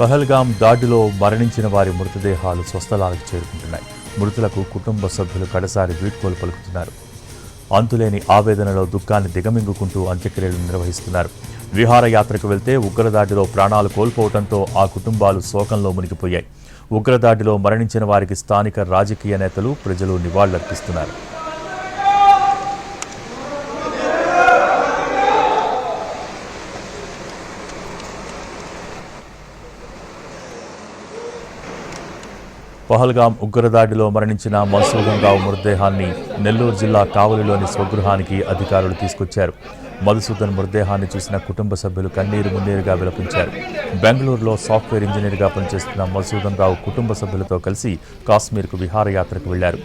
పహల్గాం దాడిలో మరణించిన వారి మృతదేహాలు స్వస్థలాలకు చేరుకుంటున్నాయి. మృతులకు కుటుంబ సభ్యులు కడసారి వీడ్కోలు పలుకుతున్నారు. అంతులేని ఆవేదనలో దుఃఖాన్ని దిగమింగుకుంటూ అంత్యక్రియలు నిర్వహిస్తున్నారు. విహారయాత్రకు వెళ్తే ఉగ్రదాడిలో ప్రాణాలు కోల్పోవడంతో ఆ కుటుంబాలు శోకంలో మునిగిపోయాయి. ఉగ్రదాడిలో మరణించిన వారికి స్థానిక రాజకీయ నేతలు, ప్రజలు నివాళులర్పిస్తున్నారు. పహల్గాం ఉగ్రదాడిలో మరణించిన మధుసూదన్ రావు మృతదేహాన్ని నెల్లూరు జిల్లా కావలిలోని స్వగృహానికి అధికారులు తీసుకొచ్చారు. మధుసూదన్ మృతదేహాన్ని చూసిన కుటుంబ సభ్యులు కన్నీరు మున్నీరుగా విలపించారు. బెంగళూరులో సాఫ్ట్వేర్ ఇంజనీర్గా పనిచేస్తున్న మధుసూదన్ రావు కుటుంబ సభ్యులతో కలిసి కాశ్మీర్కు విహారయాత్రకు వెళ్లారు.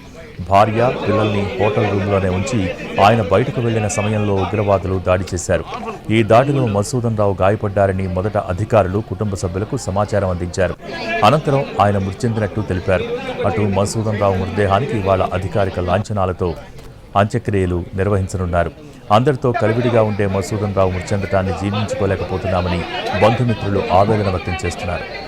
భార్య, పిల్లల్ని హోటల్ రూమ్లోనే ఉంచి ఆయన బయటకు వెళ్లిన సమయంలో ఉగ్రవాదులు దాడి చేశారు. ఈ దాడిలో మధుసూదన్ రావు గాయపడ్డారని మొదట అధికారులు కుటుంబ సభ్యులకు సమాచారం అందించారు. అనంతరం ఆయన మృతి చెందినట్టు తెలిపారు. అటు మధుసూదన్ రావు మృతదేహానికి ఇవాళ అధికారిక లాంఛనాలతో అంత్యక్రియలు నిర్వహించనున్నారు. అందరితో కలివిడిగా ఉండే మధుసూదన్ రావు మృతి చెందటాన్ని జీర్ణించుకోలేకపోతున్నామని బంధుమిత్రులు ఆవేదన వ్యక్తం చేస్తున్నారు.